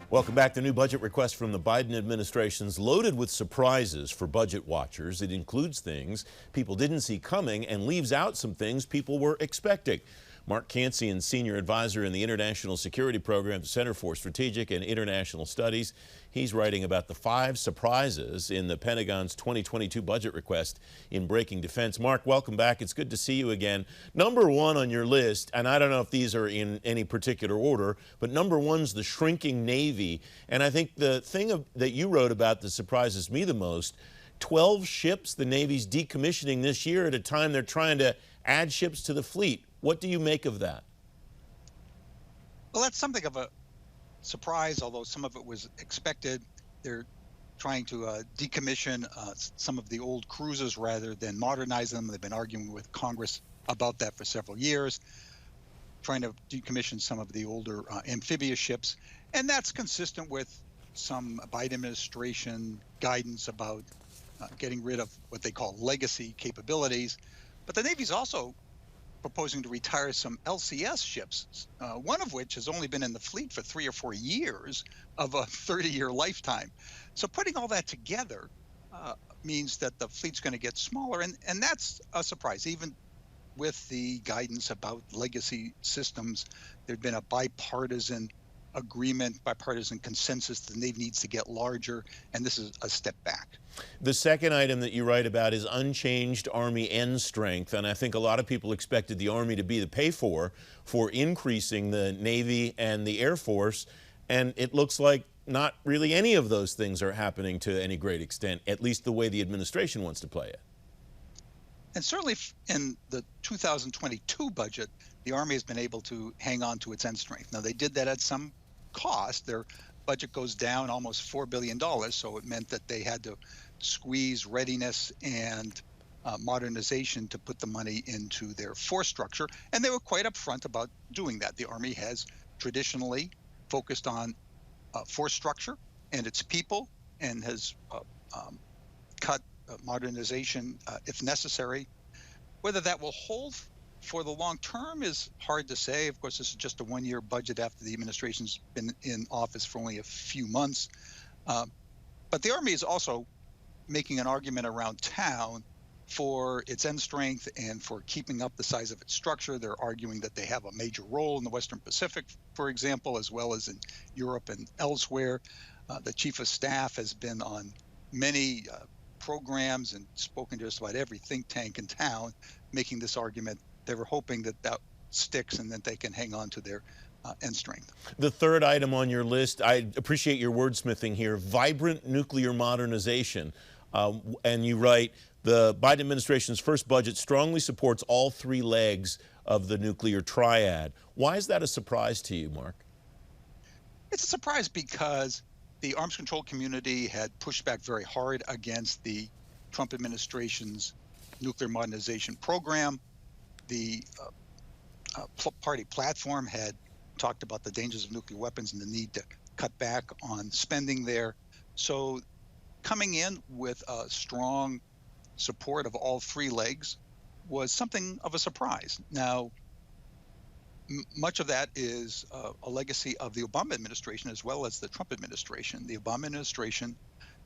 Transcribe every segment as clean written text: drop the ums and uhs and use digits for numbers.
Welcome back. The new budget request from the Biden administration's loaded with surprises for budget watchers. It includes things people didn't see coming and leaves out some things people were expecting. Mark Cancian, senior advisor in the International Security Program at the Center for Strategic and International Studies. He's writing about the 5 surprises in the Pentagon's 2022 budget request in Breaking Defense. Mark, welcome back. It's good to see you again. Number 1 on your list, and I don't know if these are in any particular order, but number 1's the shrinking Navy. And I think the thing that you wrote about that surprises me the most, 12 ships the Navy's decommissioning this year at a time they're trying to add ships to the fleet. What do you make of that? Well, that's something of a surprise, although some of it was expected. They're trying to decommission some of the old cruisers rather than modernize them. They've been arguing with Congress about that for several years, trying to decommission some of the older amphibious ships. And that's consistent with some Biden administration guidance about getting rid of what they call legacy capabilities. But the Navy's also proposing to retire some LCS ships, one of which has only been in the fleet for 3 or 4 years of a 30-year lifetime. So putting all that together means that the fleet's going to get smaller, and that's a surprise. Even with the guidance about legacy systems, there'd been a bipartisan agreement, bipartisan consensus that the Navy needs to get larger, and this is a step back. The second item that you write about is unchanged Army end strength, and I think a lot of people expected the Army to be the pay-for increasing the Navy and the Air Force, and it looks like not really any of those things are happening to any great extent, at least the way the administration wants to play it. And certainly in the 2022 budget, the Army has been able to hang on to its end strength. Now, they did that at some cost. Their budget goes down almost $4 billion, so it meant that they had to squeeze readiness and modernization to put the money into their force structure, and they were quite upfront about doing that. The Army has traditionally focused on force structure and its people, and has cut modernization if necessary. Whether that will hold for the long term is hard to say. Of course, this is just a 1-year budget after the administration's been in office for only a few months. But the Army is also making an argument around town for its end strength and for keeping up the size of its structure. They're arguing that they have a major role in the Western Pacific, for example, as well as in Europe and elsewhere. The Chief of Staff has been on many programs and spoken to just about every think tank in town, making this argument. They were hoping that that sticks and that they can hang on to their end strength. The third item on your list, I appreciate your wordsmithing here, vibrant nuclear modernization. And you write, the Biden administration's first budget strongly supports all 3 legs of the nuclear triad. Why is that a surprise to you, Mark? It's a surprise because the arms control community had pushed back very hard against the Trump administration's nuclear modernization program. The party platform had talked about the dangers of nuclear weapons and the need to cut back on spending there. So coming in with a strong support of all 3 legs was something of a surprise. Now, much of that is a legacy of the Obama administration as well as the Trump administration. The Obama administration,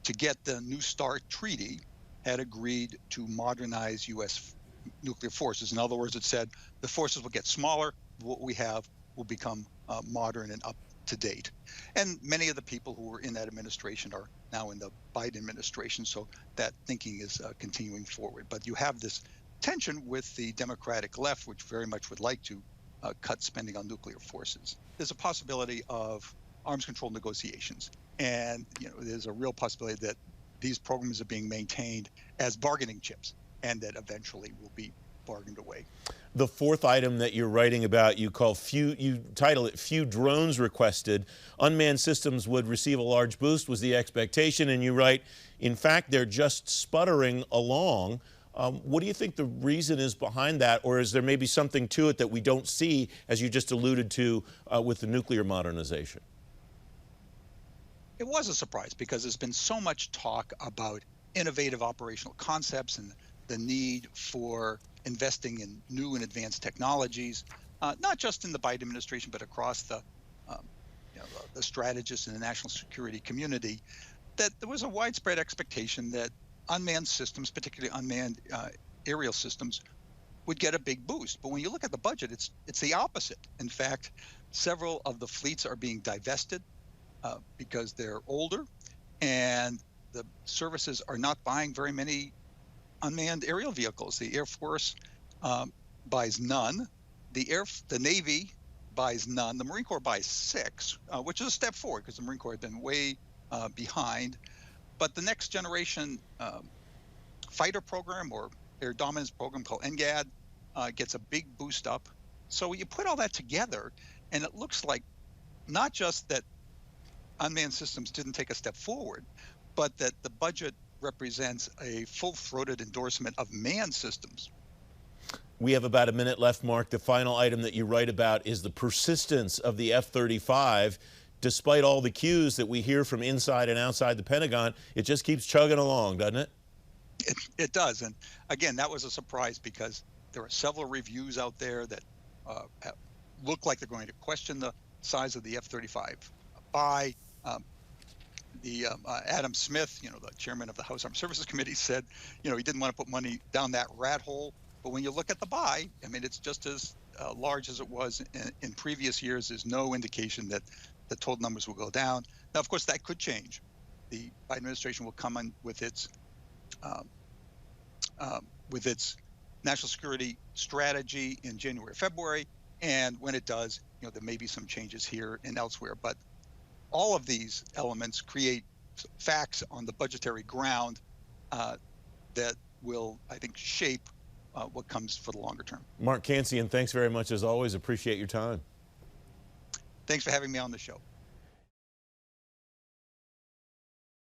to get the New START treaty, had agreed to modernize U.S. nuclear forces. In other words, it said the forces will get smaller, what we have will become modern and up to date. And many of the people who were in that administration are now in the Biden administration, so that thinking is continuing forward. But you have this tension with the Democratic left, which very much would like to cut spending on nuclear forces. There's a possibility of arms control negotiations, and there's a real possibility that these programs are being maintained as bargaining chips, and that eventually will be bargained away. The fourth item that you're writing about, you title it "Few Drones Requested." Unmanned systems would receive a large boost was the expectation, and you write, in fact, they're just sputtering along. What do you think the reason is behind that, or is there maybe something to it that we don't see, as you just alluded to with the nuclear modernization? It was a surprise because there's been so much talk about innovative operational concepts and the need for investing in new and advanced technologies, not just in the Biden administration, but across the the strategists in the national security community, that there was a widespread expectation that unmanned systems, particularly unmanned aerial systems, would get a big boost. But when you look at the budget, it's the opposite. In fact, several of the fleets are being divested because they're older, and the services are not buying very many unmanned aerial vehicles. The Air Force buys none. The Navy buys none. The Marine Corps buys 6, which is a step forward because the Marine Corps had been way behind. But the next generation fighter program or air dominance program called NGAD gets a big boost up. So you put all that together, and it looks like not just that unmanned systems didn't take a step forward, but that the budget represents a full-throated endorsement of manned systems. We have about a minute left, Mark. The final item that you write about is the persistence of the F-35. Despite all the cues that we hear from inside and outside the Pentagon, it just keeps chugging along, doesn't it? It does. And again, that was a surprise because there are several reviews out there that look like they're going to question the size of the F-35 buy. Adam Smith, the chairman of the House Armed Services Committee, said, he didn't want to put money down that rat hole. But when you look at the buy, I mean, it's just as large as it was in previous years. There's no indication that the total numbers will go down. Now, of course, that could change. The Biden administration will come in with its national security strategy in January, February, and when it does, there may be some changes here and elsewhere. But all of these elements create facts on the budgetary ground that will, I think, shape what comes for the longer term. Mark Cancian, thanks very much as always. Appreciate your time. Thanks for having me on the show.